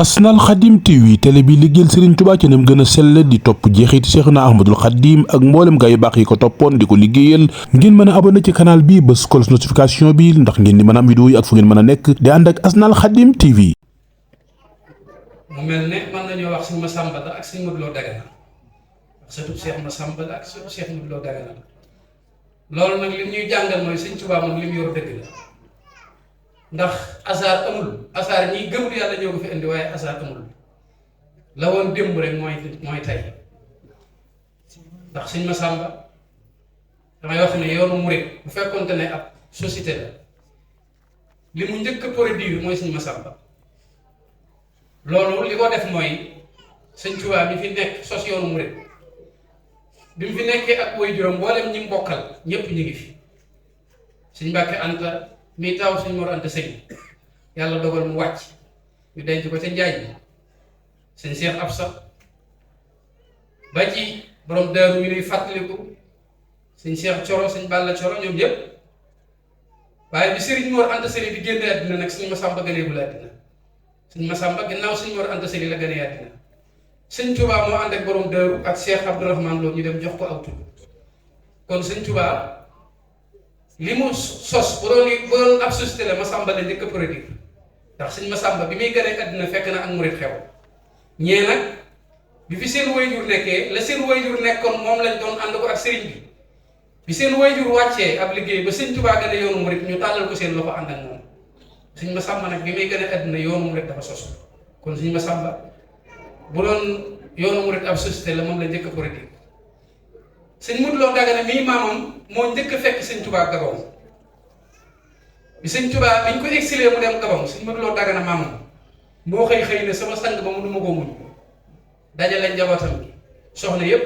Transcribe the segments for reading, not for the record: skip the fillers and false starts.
Asnal Khadim TV télé bi liggéeyal Serigne Touba ci nam gën a sell di topp jeexiti Cheikhna Ahmadul Khadim ak mboolem gaa yu baax yi ko toppoon di ko liggéeyal ngeen mën a abonné ci canal bi bës cloche notification bi ndax ngeen di mën a am vidéo yi ak fu ngeen mën a nekk di ànd ak Asnal Khadim TV. mu mel ne mën nañoo wax Sëñ Massamba la ak Sëñ Modou Lo Dagana wax sëtu Cheikh Massamba la ak sëtu Cheikh Modou Lo Dagana loolu nag lim ñuy jàngal mooy Sëñ Touba moom lim yor dëgg la. ndax asaar amul asaar ñi gëmul yàlla ñoo ko fi indi waaye asaar amul la woon démb rek mooy tey ndax Sëñ Massamba damay wax ne yoonu murit bu fekkonte ne ab société la li mu njëkk a produire mooy Sëñ Massamba loolu li ko def mooy Sëñ Tuubaa mi fi nekk sos yoonu murit bi mu fi nekkee ak way juróom mboolem ñi mbokkal ñépp ñu ngi fi Sëñ Mbàkke Anta mi taw Sëñ Mor Anta Sëñ yàlla dogal mu wàcc ñu denc ko ca njaay bi Sëñ Cheikh Absa ba ci borom daaru mi nuy fàttaliku Sëñ Cheikh Coro Sëñ Balla Coro ñoom yépp waaye bi Sëriñ Mor Anta Sëñ bi génne àddina nag Sëñ Massamba gëneegul àddina Sëñ Massamba ginnaaw Sëñ Mor Anta Sëñ la gënee àddina Sëñ Tuubaa moo ànd ak borom daaru ak Cheikh Abdourahmane Lo ñu dem jox ko aw tudd kon Sëñ Tuubaa li mu sos bu doon ab société la Massamba la njëkk a produire ndax Sëñ Massamba bi muy gënee àddina fekk na ak murit xew ñee nag bi fi seen wayjur nekkee la seen wayjur nekkoon moom lañ doon ànd ko ak sëriñ bi seen wayjur wàccee ab liggéey ba Sëñ Tuubaa gën a yoonu murit ñu tàllal ko seen loxo ànd ak moom Sëñ Massamba nag bi muy gënee àddina yoonu murit dafa sos kon Sëñ Massamba bu doon yoonu murit ab société la moom la njëkk a produire Sëñ Modou Lo Dagana mii maamam moo njëkk a fekk Sëñ Tuubaa Gabon bi Sëñ Tuubaa biñ ko exilé mu dem Gabon Sëñ Modou Lo Dagana maamam moo xëy ne sama sang ba mu duma ko muñ dajale njabootam gi soxna yépp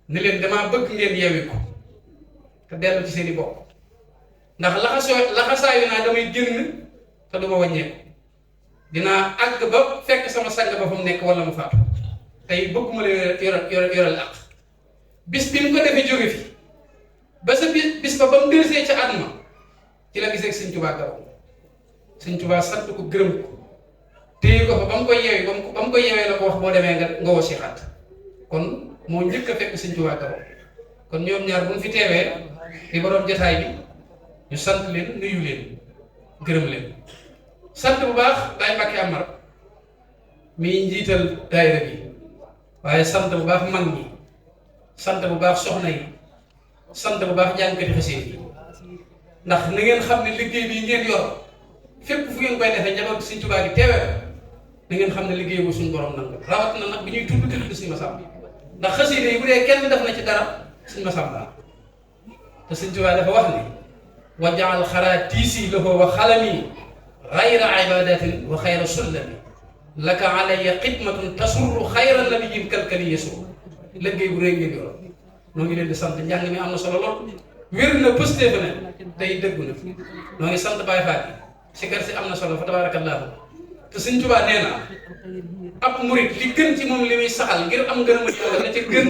ni leen damaa bëgg ngeen yeewi ko te dellu ci seeni bopp ndax laxasaayu naa damay génn te du ma wàññeeku dinaa àgg ba fekk sama sang ba fa mu nekk wala mu faatu tey bëgguma la yoral àq bis bi mu ko defee jóge fi ba sa bis ba mu dërsee ca àdduna ci la gisee Sëñ Tuubaa Gabon Sëñ Tuubaa sant ko gërëm ko téye ko fa ba mu koy yeewee ba mu koy yeewee la ko wax boo demee nga woo si xat kon moo njëkk a fekk Sëñ Tuubaa Gabon kon ñoom ñaar bu ñu fi teewee di borom jotaay bi ñu sant leen nuyu leen gërëm leen sant bu baax Baay Mbàkke Amar mi njiital daayira bi waaye sant bu baax mag ñi sant bu baax soxna yi sant bu baax jàngkati xasida yi ndax na ngeen xam ne liggéey bii ngeen yor fépp fu ngeen koy defee njaboot Sëñ Tuubaa gi teewee na ngeen xam ne liggéey bu suñu borom nangu rawat na nag bi ñuy tudd Sëñ Massamba ndax xasida yi bu dee kenn def na ci dara Sëñ Massamba te Sëñ Tuubaa dafa wax ne wa jaal xaraatiisi lahu wa xalami xayra ibadatin wa xayra sullami laka alayya xidmatun tasurru xayra nabiyyin kalkali yasur liggéey bu rëy ngeen yor noo ngi leen di sant njàng mi am na solo lool wér na pëstee fa ne tey dëggu na noo ngi sant Baay Faal si kër si am na solo fa tabaarakallaahu te Sëñ Tuubaa nee na ab murit li gën ci moom li muy saxal ngir am ngërëmu Yàlla la ca gën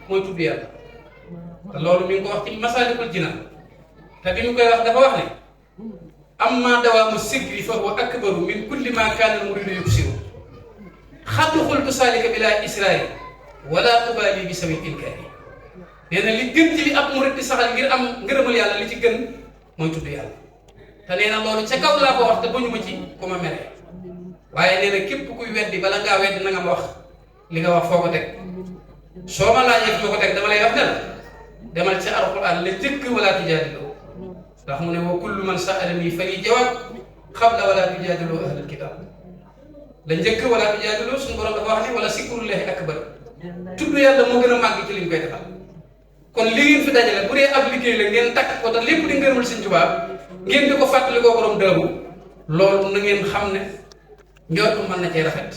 mooy tudd Yàlla te loolu mi ngi ko wax ci Masaalikul Jinaan te bi mu koy wax dafa wax ne amma dawaamu sikri fa huwa akbaru min kulli ma kaana al-muriidu yuksiru xattu xultu saalika bilaa israari wala ubaali bi sawi inkaari nee na li gën ci li ab murit di saxal ngir am ngërëmal Yàlla li ci gën mooy tudd Yàlla te nee na loolu ca kaw laa ko wax te bañu ma ci ku ma mere waaye nee na képp kuy weddi bala ngaa weddi na nga ma wax li nga wax foo ko teg soo ma laajee foo ko teg dama lay wax ne la demal ci alxuraan la jëkk wala tujaadiloo ndax mu ne wa kullu man sa'alanii fali jawaab qabla wala tujaadiloo ahlal kitaab la njëkk wala tujaadiloo suñu borom dafa wax ne wala sikrullahi akbar tudd Yàlla moo gën a màgg ci liñ koy defal kon li ngeen fi dajale bu dee ab liggéey la ngeen takk ko te lépp di ngërëmal Sëñ Tuubaa ngeen di ko fàttali koo borom daabu loolu na ngeen xam ne njortu mën na cee rafet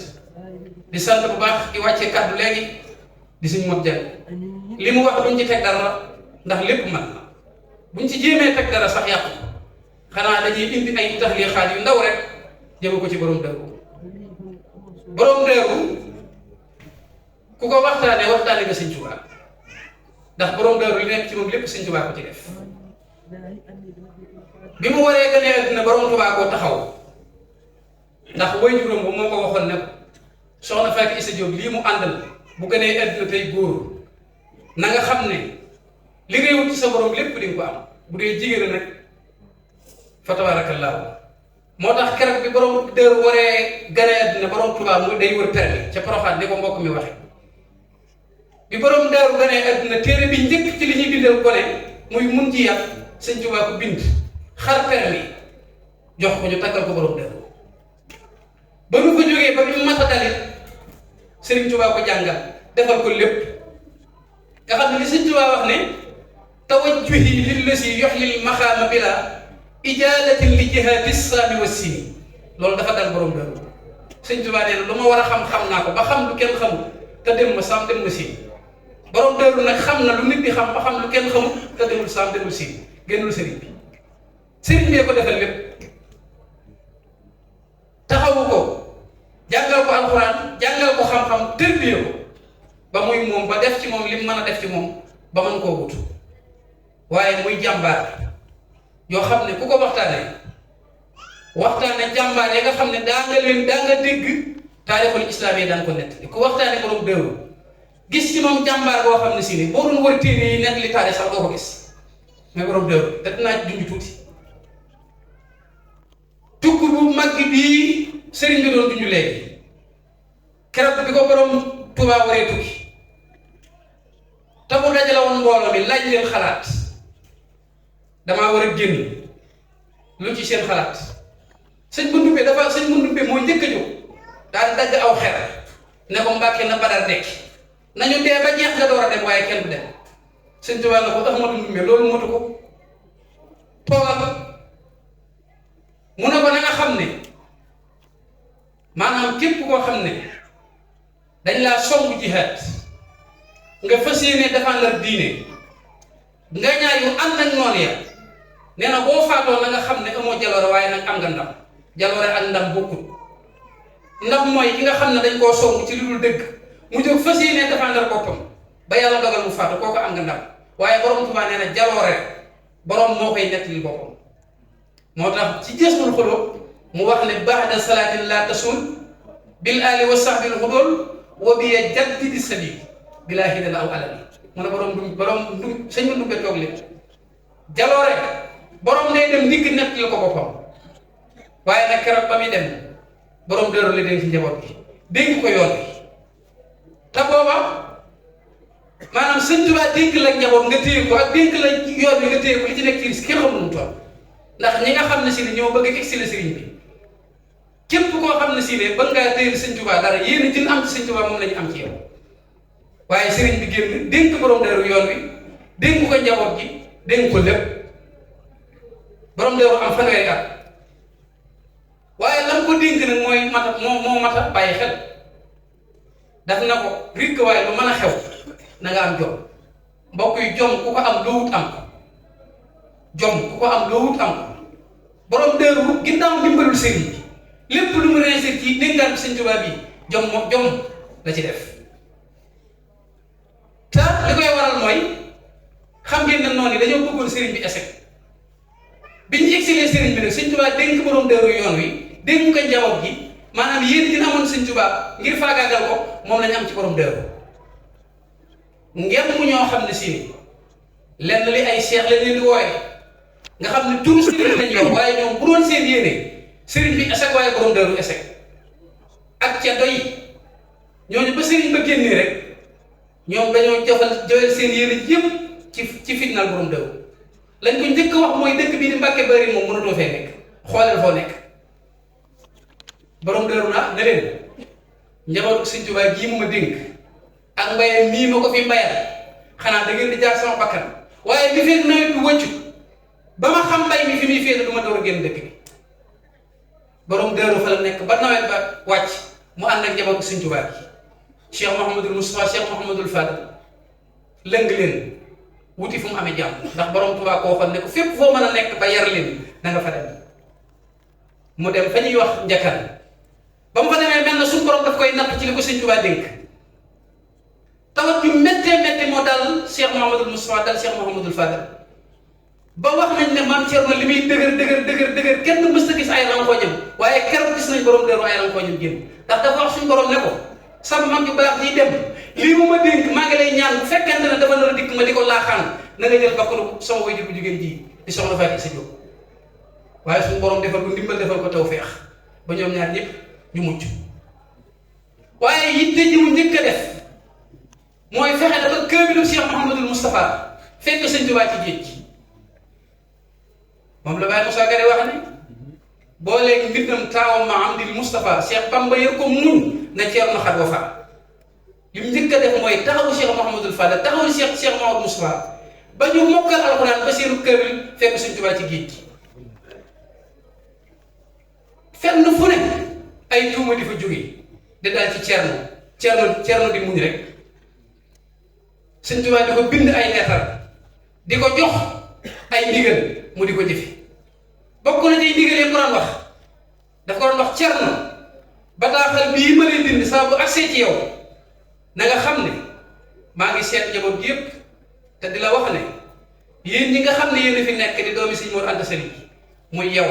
di sant bu baax di wàccee kàddu léegi di suñ mot jàng li mu wax duñ ci teg dara ndax lépp mën na buñ ci jéemee teg dara sax yàqu xanaa dañuy indi ay taxliixaat yu ndaw rek jëme ko ci borom daabu ku ko waxtaanee nga Sëñ Tuubaa ndax borom daaru li nekk ci moom lépp Sëñ Tuubaa ko ci def bi mu waree gënee àddina borom Tuubaa koo taxaw ndax waajuram ba moo ko waxoon ne soxna Fatou Issa Diop lii mu àndal bu gënee àdduna tey góor na nga xam ne li ngay wut ci sa borom lépp di nga ko am bu dee jigéen nag fa tabaarakallaahu moo tax keroog bi borom dër waree gënee àdduna borom Tuubaa mu day wër permi ca Poroxaan ni ko mbokk mi waxe bi borom daaru gënee àdduna téere bi njëkk ci li ñuy bindal gone muy mun ji yàq sëñ Tuubaa ko bind xar permi jox ko ñu taggal ko borom dër ba nu ko jógee ba bi mata dalit Sëriñ Tuubaa ko jàngal defal ko lépp nga xam ne li Sëriñ Tuubaa wax ne tawajjuhi lillasi yuxlil maxaama bila ijaalatin li jihaati saami wa sini loolu dafa dal borom dër Sëriñ Tuubaa nee na lu ma war a xam naa ko ba xam lu kenn xamul te dem ma saam dem ma siin borom dëru nag xam na lu nit di xam ba xam lu kenn xamul te demul saam demul siin génnul sëriñ bi sëriñ bee ko defal lépp taxawu ko jàngal ko alxuraan jàngal ko xam-xam tërbiye ko ba muy moom ba def ci moom li mu mën a def ci moom ba mën koo wut waaye muy jàmbaar yoo xam ne ku ko waxtaanee jàmbaar yi nga xam ne daa nga dégg taarixul islaam yi daan ko nett ku waxtaanee borom dëru gis ci moom jàmbaar boo xam ne si ni boo doon wër téere yi nett li taarix sax doo ko gis mais borom dëru te dinaa junj tuuti tukk bu mag bii sëriñ bi doon junj léegi keroog bi ko borom Tuubaa waree tukki te mu dajale woon mbooloo mi laaj leen xalaat damaa war a génn lu ci seen xalaat sëñ Mandumbe moo njëkk a jóg daal dagg aw xer ne ko Mbàkke na Badar dekk nañu dee ba jeex nga door a dem waaye kenn du dem sëñ Tuubaa na ko Ahmadu Ndumbe loolu motu ko toogal mu ne ko na nga xam ne maanaam képp koo xam ne dañ laa songu jihaad nga fas yéene défendre diine nga ñaayu ànd ak noonu ya nee na boo faatoo na nga xam ne amoo jaloore waaye nag am nga ndam jaloore ak ndam bokkut ndam mooy ki nga xam ne dañ koo songu ci lu dul dëgg mu jóg fas yéene défendre boppam ba yàlla dogal mu faatu kooku am nga ndam waaye borom Tuubaa nee na jaloore borom moo koy nettali boppam moo tax ci Jazbul Xuluub mu wax ne ba'da salaatin laa tasul bil aali wa sahbil xudul wa bi jaddidi sabil bilaa hidal aw alali mu ne borom sëñ ma Ndumbe toog leen jaloore borom day dem ndigg nettali ko boppam waaye nag keroog ba muy dem borom dëru la dénk ci njaboot bi dénk ko yoon bi te booba maanaam sëñ Tuubaa dénk la njaboot nga téye ko ak dénk la yoon bi nga téye ko li ci nekk ci risque kenn xamul mu toll ndax ñi nga xam ne si ne ñoo bëgg a exilé sëriñ bi képp koo xam ne si ne bëgg ngaa téye sëñ Tuubaa dara yéen jën am ci sëñ Tuubaa moom la ñu am ci yow waaye sëriñ bi génn dénk borom dëru yoon wi dénk ko njaboot gi dénk ko lépp borom dëru am fanweeri at waaye lan ko dénk nag mooy moo mata bàyyi xel daf na ko rikk waaye lu mën a xew na nga am jom mbokk yi jom ku ko am loo wut am ko jom ku ko am loo wut am ko borom dëru ginnaaw dimbalul sëriñ bi lépp lu mu réussir ci dénkaan bi sëñ Tuubaa bi jom la ci def te li koy waral mooy xam ngeen ne noonu dañoo bëggoon sëriñ bi échec bi ñu exilé sëriñ bi nag sëñ Tuubaa dénk borom dëru yoon wi dénk ko njaboot gi maanaam yéen dina amoon sëñ Tuubaa ngir faagaagal ko moom lañu am ci borom dëru ngeen mu ñoo xam ne si lenn li ay seex lañ leen di wooye nga xam ne turu sëriñ lañ yor waaye ñoom bu doon seen yéene sëriñ bi échec waaye borom dëru échec ak ca doy ñooñu ba sëriñ ba génnee rek ñoom dañoo joyal seen yéene yëpp ci fitnaal borom dëru lañ ko njëkk wax mooy dëkk bii di Mbàkke Bari moom mënatoo fee nekk xoolal foo nekk borom dëru na ne leen njabootu sëñ Tuubaa gii mu ma dénk ak mbayam mii ma ko fi mbayal xanaa da ngeen di jaar sama bakkan waaye li fekk nawet bi wëccu ba ma xam mbay mi fi muy féete du ma door a génn dëkk bi borom dëru fa la nekk ba nawet ba wàcc mu ànd ak njabootu sëñ Tuubaa gi Cheikh Mouhamadul Moustapha Cheikh Mouhamadul Fadal lëng leen wuti fu mu amee jàmm ndax borom Tuubaa koo waxoon ne ko fépp foo mën a nekk ba yar leen da nga fa dem mu dem fa ñuy wax njakkan ba mu fa demee mel na suñu borom daf koy natt ci li ko sëñ Tuubaa dénk tawat yu méttee moo dal Cheikh Mouhamadul Moustapha dal Cheikh Mouhamadul Fadal ba wax nañ ne maam Thierno li muy dëgër kenn mës a gis ay rankoñam waaye keroog gis nañ borom dëru ay rankoñam génn ndax dafa wax suñu borom ne ko sama mag yu baax yi dem lii mu ma dénk maa ngi lay ñaan bu fekkente ne dafa nar a dikk ma di ko laaxaan na nga jël bakkanu sama waajur bu jigéen ji di soxna Fatou Issa Diop waaye suñu borom defal ko ndimbal defal ko tawfeex ba ñoom ñaar ñëpp ñu mucc waaye yitte ji mu njëkk a def mooy fexe na ba kaamilu Cheikh Mouhamadul Moustapha fekk sëñ Tuubaa ci géej gi moom la Baye Moussa Gare wax ne boo léegi mbindam taawam ma am di Moustapha Cheikh Bamba yër ko muñ na Ceerno xat wa fa li mu njëkk a def mooy taxawu Cheikh Mouhamadul Fadal taxawu Cheikh Mouhamadou Moustapha ba ñu mokkal alxuraan ba seenu kaamil fekk sëñ Tuubaa ci géej gi fenn fu ne ay tuuma di fa jógee di daal ci Ceerno di muñ rek sëñ Tuubaa di ko bind ay leetar di ko jox ay ndigal mu di ko jëfe bokk na ci ndigal yi mu doon wax daf ko doon wax Ceerno bataaxal bii ma lay bind saa bu agsee ci yow na nga xam ne maa ngi seet njaboot gi yépp te di la wax ne yéen ñi nga xam ne yéen a fi nekk di doomi sëñ Mor Anta Sali muy yow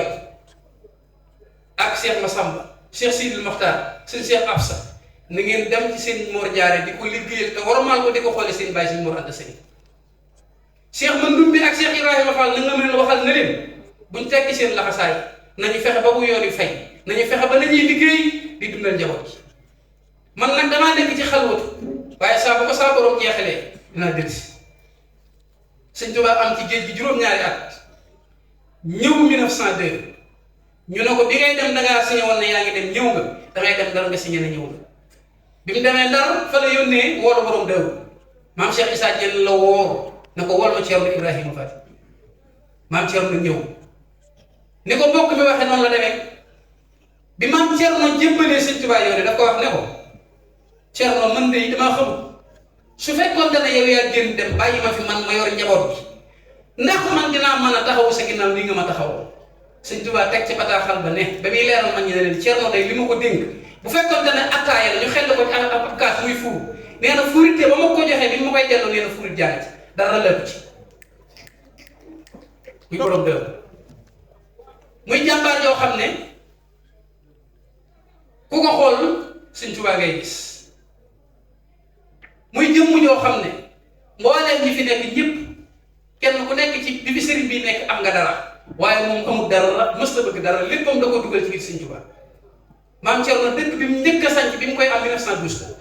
ak Cheikh Massamba Cheikh Sidil Mokhtar sëñ Cheikh Absa na ngeen dem ci seen Mor Jaare di ko liggéeyal te warmaal ko di ko xoole seen bàyyi sëñ Mor Anta Sali Cheikh Mandoumbe ak Cheikh Ibrahima Fall na nga mën a waxal na leen buñ tekki seen laxasaay nañu fexe ba bu yoon yu fay nañu fexe ba nañuy liggéey di dundal njaboot gi man nag damaa nekk ci xalwatu waaye saa bu ko saa borom jeexalee dinaa dellusi sëñ Tuubaa am ci géej gi juróom-ñaari at ñëw 1902 ñu ne ko bi ngay dem da ngaa signé woon ne yaa ngi dem ñëw nga dangay dem Ndar nga signé ne ñëw nga bi mu demee Ndar fa la yónnee woolu borom Daaru maam Cheikh Issa Diène la woo na ko wol ma Ceerno Ibrahima Faty maam Ceerno ñëw ni ko mbokk mi waxee noonu la demee bi maam Ceerno jébbalee sëñ Tuubaa yow de daf ko wax ne ko Ceerno mën de damaa xamul su fekkoon dana yow yaa génn dem bàyyi ma fi man ma yor njaboot bi ndax man dinaa mën a taxawu sa ginnaaw nii nga ma taxawoo sëñ Tuubaa teg ci bataaxal ba ne ba muy leeral man ñi ne leen Ceerno day li ma ko dénk bu fekkoon dana attaaya la ñu xel ko ci ab kaas muy fuur nee na fuuritee ba ma ko joxee bi ma koy delloo nee na fuurit jaay ci dara lépp ci muy borom dër muy jàmbaar yoo xam ne ku ko xool sëñ Tuubaa ngay gis muy jëmm joo xam ne mbooleem ñi fi nekk ñëpp kenn ku nekk ci bi fi sëriñ bi nekk am nga dara waaye moom amul dara mës la bëgg dara léppam da ko dugal ci biir sëñ Tuubaa maam Thierno dëkk bi mu njëkk a sanc bi mu koy am 1912 la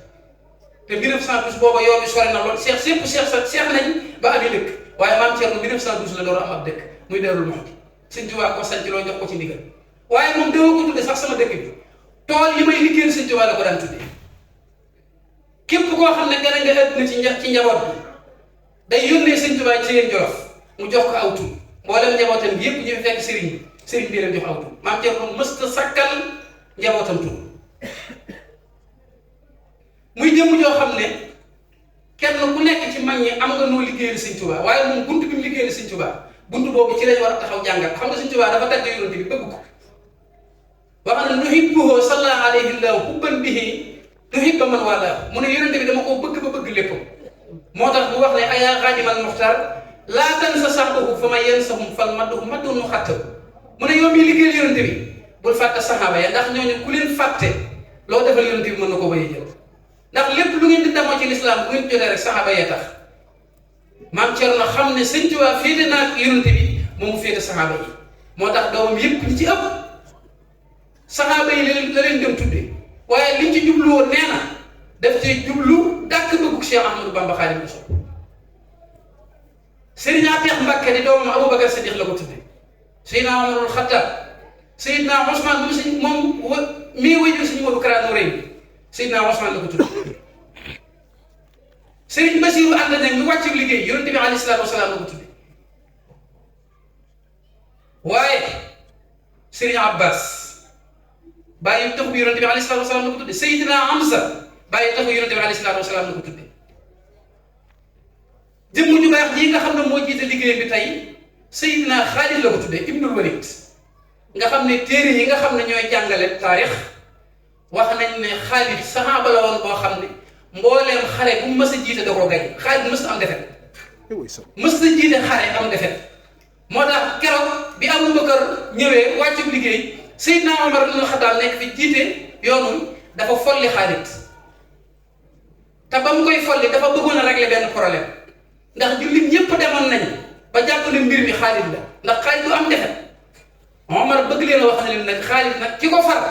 te 1912 booba yoon bi sore na lool seex nañ ba amee dëkk waaye maam Thierno 1912 la door a am ab dëkk muy Daarul Muxti sëñ Tuubaa ko sanc loo jox ko ci ndigal waaye moom dama ko tudde sax sama dëkk bi tool yi may liggéeyal sëñ Tuubaa la ko daan tudde képp koo xam ne gën a nga àdduna ci njaboot bi day yónnee sëñ Tuubaa ci yéen Jolof mu jox ko aw tur mboolem njabootam bi yépp ñu fi fekk sëriñ bi leen jox aw tur maam Thierno mësta sakkal njabootam tur muy jëmm joo xam ne kenn ku nekk ci mag ñi am nga noo liggéeyal sëñ Tuubaa waaye moom bunt bi mu liggéeyal sëñ Tuubaa bunt boobu ci lañ war a taxaw jàngat xam nga sëñ Tuubaa dafa tagg yonent bi bëgg ko wax na nuhibbuhu sallallahu alayhi wa sallam hubban bihi tuhibba man waalaahu mu ne yonent bi dama koo bëgg ba bëgg lépp moo tax bu wax ne ayaa xaadimal muxtaar laa tansa saxbahu fa man yansahum fal madduhu maddun mu xattabu mu ne yow mii liggéeyal yonent bi bul fàtte saxaaba ya ndax ñooñu ku leen fàtte loo defal yonent bi mën na ko bañ a jël ndax lépp lu ngeen di damoo ci lislaam bu ngeen jotee rek saxaaba yee tax maam Thierno xam ne sëñ Tuubaa féete naa ak yonent bi moom mu féete saxaaba yi moo tax doomam yëpp ñi ci ëpp saxaaba yi la leen dem tudde waaye liñ ci jublu woon nee na daf ci jublu dàkk bëggug Cheikh Ahmadou Bamba Xaadimu Rasuul Serigne Ateex Mbàkke di doomam Aboubacar Sadiq la ko tudde Seydina Omarul Xattaab Seydina Ousmane moom mii wëjur sëñ Modou Kara Noreyni Seydina Ousmane la ko tudde Serigne Bassirou Anta Niang mi wàcc liggéey yonent bi alayhi salaatu wasalaam la ko tudde waaye Serigne Abbas bàyyi taxu bi yonent bi alayhi salaatu wasalaam la ko tudde Seydina Hamza bàyyi taxu yonent bi alayhi salaatu wasalaam la ko tudde jëmm ju baax ji nga xam ne moo jiite liggéey bi tey Seydina Xaalid la ko tudde Ibnul Walid nga xam ne téere yi nga xam ne ñooy jàngale taarix wax nañ ne Xaalid saxaaba la woon boo xam ne mbooleem xare bu mu mës a jiite da koo gañ Xaalid mës a am defet mës a jiite xare am defet moo tax keroog bi Abubakar ñëwee wàccu liggéey Seydina Omar ibn Khattab nekk fi jiite yoonu dafa folli Xaalid te ba mu koy folli dafa bëggoon a régler benn problème ndax jullit ñëpp demoon nañ ba jàpp ne mbir mi Xaalid la ndax Xaalid du am defet Omar bëgg leen a wax ne leen nag Xaalid nag ki ko far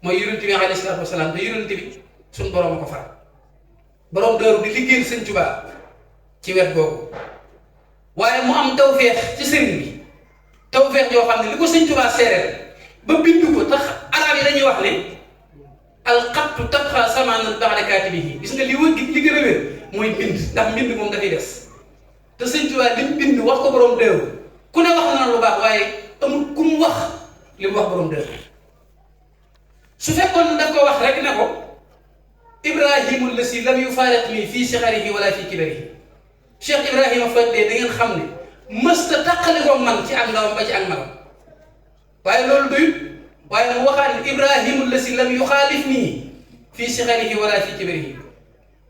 mooy yonent bi alayhi salaatu wasalaam te yonent bi suñ borom a ko far borom Daaru di liggéeyal Sëñ Tuubaa ci wet googu waaye mu am tawfeex ci sëriñ bi tawfeex yoo xam ne li ko Sëñ Tuubaa seereel ba bindu ko tax arab yi dañuy wax ne alxattu tabqa samanan ba'da kaatibihi gis nga li gën a wér mooy bind ndax mbind moom dafay des te Sëñ Tuubaa li mu bind wax ko borom Daaru ku ne wax na lu baax waaye amul ku mu wax li mu wax borom Daaru su fekkoon daf ko wax rek ne ko Ibrahima lasi lam yufaariqnii fii sigharihi wala fii kibarihi Cheikh Ibrahima Fadé da ngeen xam ne mësta tàqali ko man ci ak ndawam ba ci ak magam waaye loolu doyut waaye mu waxaat ne Ibrahima lasi lam yuxaalifnii fii sigharihi wala fii kibarihi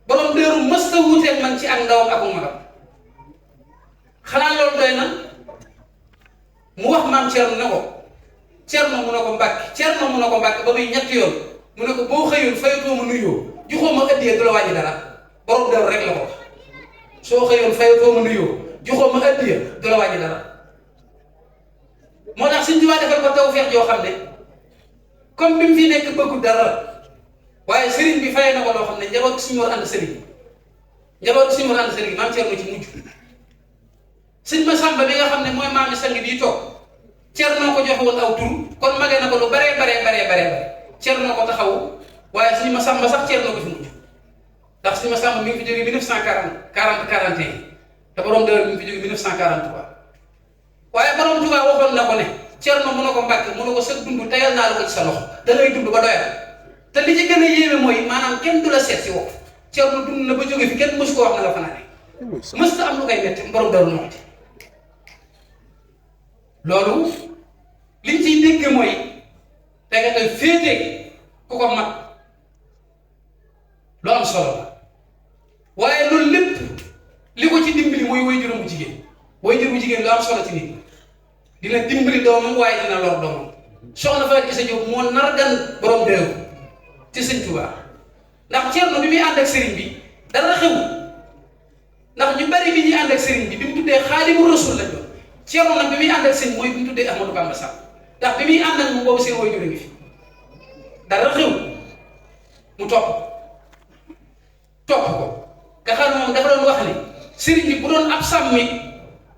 borom Daaru mësta wuuteeg man ci ak ndawam ak magam xanaa loolu doy na mu wax maam Thierno ne ko Thierno mu ne ko Mbàkke Thierno mu ne ko Mbàkke ba muy ñetti yoon mu ne ko boo xëyoon fayatoo ma nuyoo joxoo ma addiyee du la wàññi dara borom Daaru rek la ko wax soo xëyoon fayatoo ma nuyoo joxoo ma addiyee du la wàññi dara moo tax Sëñ Tuubaa defal ko tawfeex joo xam ne comme bi mu fi nekk bëggu dara waaye sëriñ bi fayee na ko loo xam ne njaboot suñu war ànd sëriñ njaboot suñu war ànd sëriñ maam Thierno ci mujj sëñ Masamba bi nga xam ne mooy maami sang bii toog Thierno ko joxe woon aw tur kon magee na ko lu bare Thierno ko taxawu waaye sëñ Masamba sax Thierno ko fi mujj ndax sëñ Masamba mi ngi fi jógee 1941 te borom Daaru mi ngi fi jógee 1943 waaye borom Tuubaa waxoon na ko ne Thierno mu ne ko Mbàkke mu ne ko sa dund tayal naa la ko ci sa loxo da ngay dund ba doyal te li ci gën a yéeme mooy maanaam kenn du la seet si woo Thierno dund na ba jógee fi kenn mësu ko wax na la fanaane mësta am lu koy metti borom Daaru Muxti loolu liñ ciy dégg mooy da nga koy féete ku ko mag lu am solo la waaye loolu lépp li ko ci dimbali mooy waajuram bu jigéen waajur bu jigéen lu am solo ci nit dina dimbali doomam waaye dina lor doomam soxna Fatou Issa Diop moo nar gan borom Daaru ci Sëñ Tuubaa ndax Thierno bi muy ànd ak sëriñ bi dara xew ndax ñu bari bi ñuy ànd ak sëriñ bi bi mu tuddee Xaadimu Rasuul lañ doon Thierno nag bi muy ànd ak sëñ mooy bi mu tuddee Ahmadou Bamba Sall ndax bi muy ànd ak moom boobu seen waajur a ngi fi dara xew mu topp ko nga xam ne moom dafa doon wax ni sëriñ bi bu doon ab sàmmi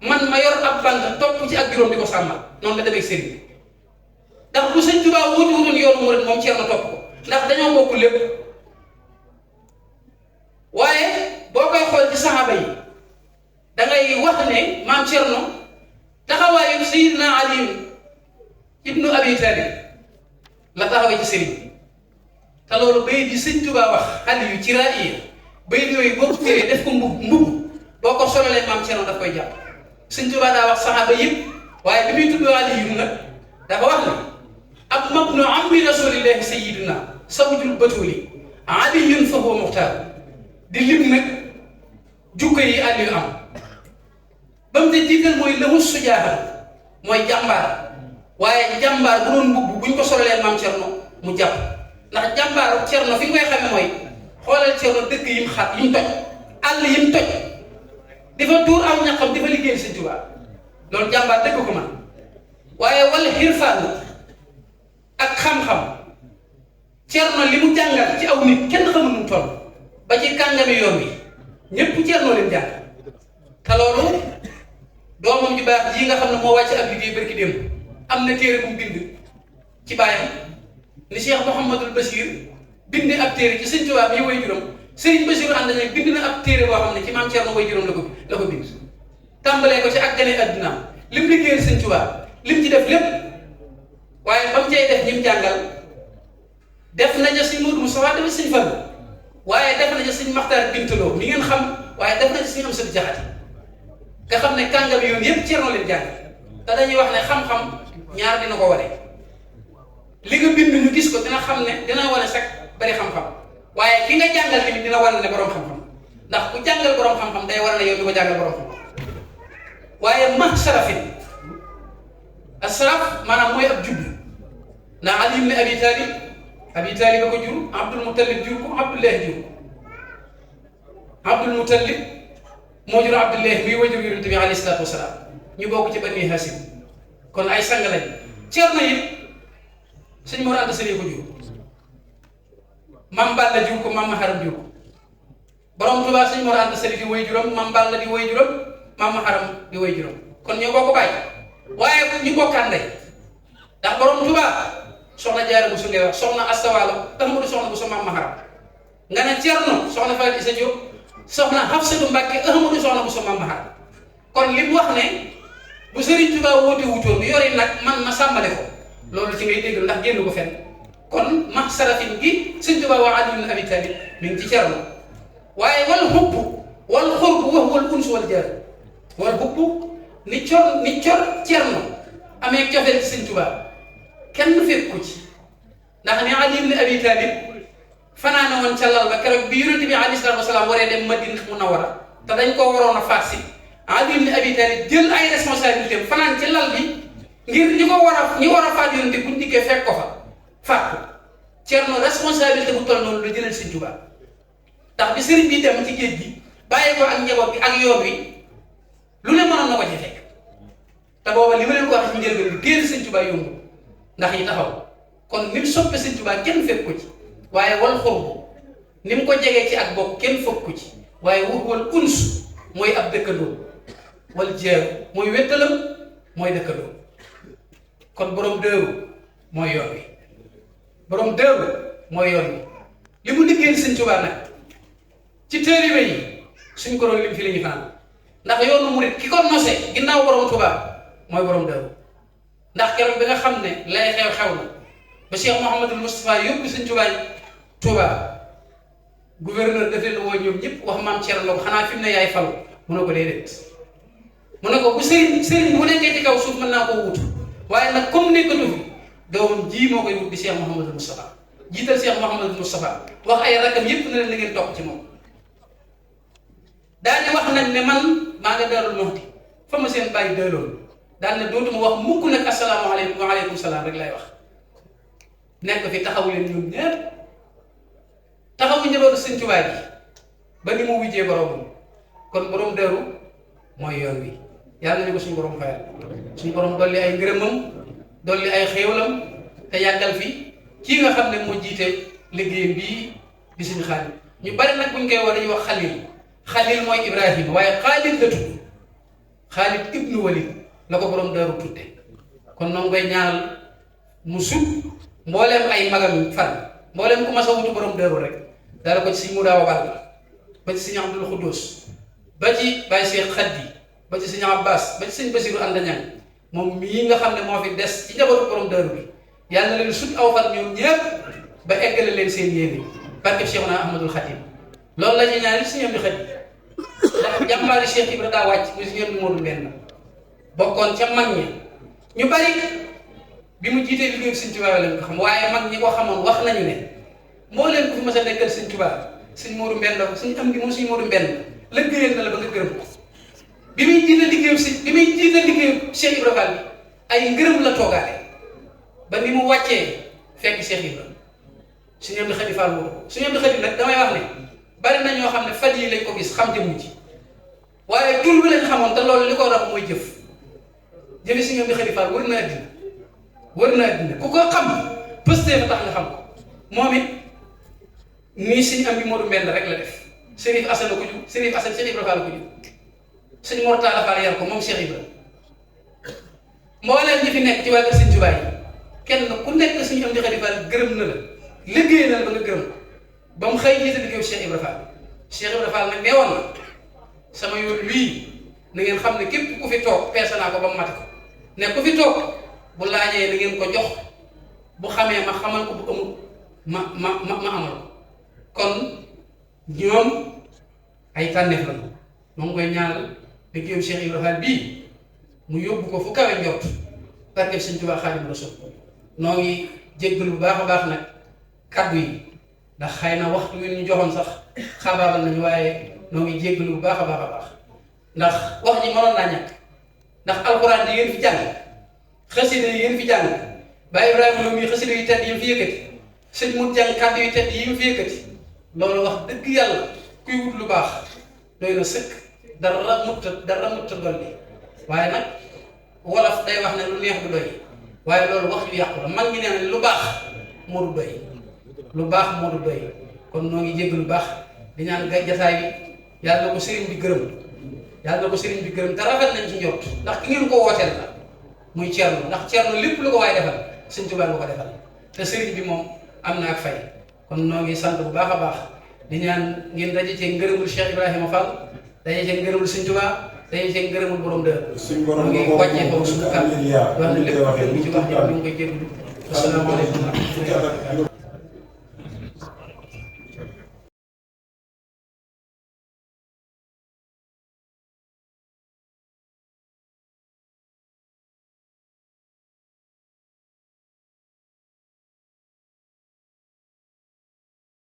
man ma yor ab bant topp ci ak juróom di ko sàmmal noonu la demee sëriñ bi ndax bu Sëñ Tuubaa wutuwutoon yoonu murid moom Thierno topp ko ndax dañoo bokk lépp waaye boo koy xool ci saxaaba yi da ngay wax ne maam Thierno taxawaayu Sayyidina Ali ibnu Abi Talib la taxawee ci sëriñ te loolu bay di Sëñ Tuubaa wax xale yu ci raaya bay yooyu boo ko firee def ko mbubb boo ko sololee maam Thierno daf koy jàpp Sëñ Tuubaa daa wax saxaaba yëpp waaye bi muy tudd Ali nag dafa wax ne ab mabnu ammi rasulillahi sayyidina sawjul batuli aliyun fa huwa muxtaar di lim nag jukko yi Aliyu am ba mu te jiital mooy lahu sujaaha mooy jàmbaar waaye jàmbaar bu doon mbubb buñ ko sololee maam Thierno mu jàpp ndax jàmbaar Thierno fi nga koy xamee mooy xoolal Thierno dëkk yim xat yim toj àll yim toj di fa tuur aw ñaqam di fa liggéeyal Sëñ Tuubaa loolu jàmbaar dëgg ko man waaye wala xirfaan ak xam-xam Thierno li mu jàngal ci aw nit kenn xamul nu mu toll ba ci kàngami yoon bi ñépp Thierno leen jàng te loolu doomam ju baax ji nga xam ne moo wàcc ab liggéey barki démb am na téere bu mu bind ci bàyyam ni Cheikh Mouhamadul Bachir bind ab téere ci Sëñ Tuubaa mi way juróom Sëriñ Bachir ànd na bind na ab téere boo xam ne ci maam Thierno way juróom la ko bind tàmbalee ko ci ak gane àddinaam lim liggéeyal Sëñ Tuubaa lim ci def lépp waaye ba mu cay def ñi mu jàngal def na ca Sëñ Moodu Mustafaa def Sëñ Fallu waaye def na ca Sëñ Maxtaar Bintaloo mi ngeen xam waaye def na ca Sëñ Amsatu Jaxate nga xam ne kàngam yoon yëpp Thierno leen jàng te dañuy wax ne xam-xam ñaar dina ko wane li nga bind ñu gis ko dina xam ne dina wane sax bari xam-xam waaye ki nga jàngal tamit dina wane ne borom xam-xam ndax ku jàngal borom xam-xam day war ne yow di ko jàngal borom xam-xam waaye ma sarafin asraf maanaam mooy ab jublu ndax Ali ibn Abi Talib ba ko jur Abdul Muttalib jur ko Abdullahi jur ko Abdul Muttalib moo jur Abdullahi muy wajur yonent bi alayhi salaatu wasalaam ñu bokk ci Bani Haasim kon ay sang lañ. Ceerno it sëñ Mor Anta Sali ko jur Mam Balla jur ko Mam Maharam jur ko borom Tuubaa sëñ Mor Anta Sali di way juróom Mam Balla di way juróom Mam Maharam di way juróom kon ñoo bokk bàyyi waaye ñu bokkaan ndey ndax borom Tuubaa soxna Jaara bu su ngay wax soxna Astawaalo Ahmadu soxna bu sa Mam Maharam nga ne Ceerno soxna Faati Isa Jóob soxna Xafsatu Mbàkke Ahmadu soxna bu sa Mam Maharam kon li mu wax ne bu Sëriñ Tuubaa woote wutoon bi yori nag man ma sàmmale ko loolu ci ngay dégg ndax génn ko fenn kon ma sarafin gi Sëriñ Tuubaa waa Ali ibn Abi Talib mi ngi ci Ceerno waaye wal xubb wal xurb wax wal uns wal jaar wal xubb ni cor Ceerno amee cofeel ci Sëriñ Tuubaa kenn fekk ko ci ndax ni Ali ibn Abi Talib fanaane woon ca lal ba keroog bi Yonent bi alayhi salaatu wasalaam waree dem Madina Munawwara te dañ koo waroon a faat si Ali ibn Abi Talib jël ay responsabilité fanaan ci lal bi ngir ñi war a faat Yonent buñ dikkee fekk ko fa faat ko Ceerno responsabilité bu toll noonu la jëlal Sëriñ Tuubaa ndax bi sëriñ bi dem ci géej gi bàyyi ko ak njaboot bi ak yoon wi lu ne mënoon na ko ci fekk te booba li ma leen ko wax ci njëlbeen bi génn Sëriñ Tuubaa yomb ndax yi taxaw kon ni mu soppe Sëriñ Tuubaa kenn fekk ko ci waaye wal xurbu ni mu ko jegee ci ak bopp kenn fekk ko ci waaye wal uns mooy ab dëkkandoo wal jeeru mooy wéttalam mooy dëkkandoo kon borom dëeru mooy yoon wi borom dëeru mooy yoon wi li mu liggéeyal Sëriñ Tuubaa nag ci téeriwe yi suñ ko doon lim fi la ñuy fanaan ndax yoonu murit ki ko nose ginnaaw borom Tuubaa mooy borom dëeru ndax keroog bi nga xam ne lay xew na ba Cheikh Mouhamadul Moustapha yóbbu Sëriñ Tuubaa gouverneur daf leen woo ñoom ñëpp wax maam Thierno ko xanaa fi mu ne yaay falu mu ne ko déedéet mu ne ko bu sëriñ bu nekkee ci kaw suuf mën naa koo wutu waaye nag comme nekkatu fi doomam ji moo koy wut di Cheikh Mouhamadul Moustapha jiital Cheikh Mouhamadul Moustapha wax ay rakkam yëpp ne leen na ngeen topp ci moom daal di wax nag ne man maa nga Daarul Muxti fa ma seen bàyyi dëloon daal ne dootuma wax mukk nag asalaamaaleykum waaleykum salaam rek lay wax nekk fi taxawu leen ñoom ñëpp taxawu njabootu Sëriñ Tuubaa gi ba ni mu wujjee boromam kon borom dëru mooy yoon wi yàlla nañu ko suñu borom fayal suñu borom dolli ay ngërëmam dolli ay xéewalam te yàggal fi kii nga xam ne moo jiite liggéeyam bii di suñu Xaalil ñu bari nag buñ koy wax dañuy wax Xalil mooy Ibrahima waaye Xaalil la tudd Xaalil ibnu Walid la ko borom dëru tudde kon noonu koy ñaanal mu sut mbooleem ay magam fan mbooleem ku mas a wutu borom dëru rek dara ko ci Sëriñ Mudaa Balla ba ci Sëriñ Abdul Xuddus ba ci Baye Cheikh Khady ba ci Sëriñ Abbas ba ci Sëriñ Basiru Anta Ñaŋ moom mii nga xam ne moo fi des ci njabootu borom dëru bi yàlla na leen sut aw fan ñoom ñëpp ba eggale leen seen yéene barke Cheikhuna Ahmadul Khadim loolu la ñuy ñaanal Sëriñ Amdi Khady ndax jàmbaari Cheikh Ibra daa wàcc muy Sëriñ Amdi Moodu Mbenn bokkoon ca mag ñi ñu bari bi mu jiitee liggéeyu Sëriñ Tuubaa lañ ko xam waaye mag ñi ko xamoon wax nañu ne moo leen ko fi mas a nekkal Sëriñ Tuubaa Sëriñ Moodu Mbenn la Sëriñ Amdi moom Sëriñ Moodu Mbenn la gërëm na la ba nga gërëm ko bi muy jiite liggéeyu Cheikh Ibra Fall bi ay ngërëm la toogaale ba ni mu wàccee fekk Cheikh Ibra Sëriñ Amdi Khady Fall woo Sëriñ Amdi Khady nag damay wax ne bari na ñoo xam ne faj yi lañ ko gis xam jëmu ci waaye tur bi lañ xamoon te loolu li ko rax mooy jëf jëfi Sëriñ Amdi Khady Fall wër na àddina ku ko xam pëstee fa tax nga xam ko moom it nii Sëriñ Amdi Moodu Mbenn rek la def Sërif Asan la ko jur Sërif Asan Cheikh Ibra Fall la ko jur Sëriñ Mor Talla Fall yar ko moom Cheikh Ibra mbooleem ñi fi nekk ci waa kër Sëriñ Tuubaa yi kenn ku nekk Sëriñ Amdi Khady Fall gërëm na la liggéey na la ba nga gërëm ba mu xëy jiite liggéeyu Cheikh Ibra Fall Cheikh Ibra Fall nag neewoon na sama yoon wii na ngeen xam ne képp ku fi toog peese naa ko ba mu mate ko ne ku fi toog bu laajee na ngeen ko jox bu xamee ma xamal ko bu amul ma amal ko kon ñoom ay tànneef la moom koy ñaanal liggéeyu Cheikh Ibra Fall bii mu yóbbu ko fu kawe njort barke Sëriñ Tuubaa Xaadimu Rasuul noo ngi jéggalu bu baax a baax nag kaddu yi ndax xëy na waxtu wi ñu joxoon sax xabaabal nañu waaye noo ngi jéggalu bu baax a baax a baax ndax wax ji mënoon naa ñàkk ndax alxuraan di ngeen fi jàng xasida yi ngeen fi jàng Baye Ibrahima Lo mi xasida yu tedd yi mu fi yëkkati sëñ mu jàng kàddu yu tedd yi mu fi yëkkati loolu wax dëgg yàlla kuy wut lu baax doy na sëkk dara mutta dolli waaye nag wolof day wax ne lu neex du doy waaye loolu wax ju yàqu la mag ngi nee na lu baax moo du doy lu baax moo du doy kon noo ngi jégg lu baax di ñaan ga jataay bi yàlla na ko sëriñ bi gërëm yàlla na ko sëriñ bi gërëm te rafet nañ ci njort ndax ki ngeen ko wooteel la muy Thierno ndax Thierno lépp lu ko waaye defal sëñ Tuubaa nga ko defal te sëriñ bi moom am na ak fay kon noo ngi sant bu baax a baax di ñaan ngeen daje cee ngërëmul Cheikh Ibrahima Fall daje cee ngërëmul sëñ Tuubaa daje cee ngërëmul borom dër noo ngi wàccee foofu suñu kàddu wax na lépp lu ci wax ñu ngi koy jéglu asalaamaaleykum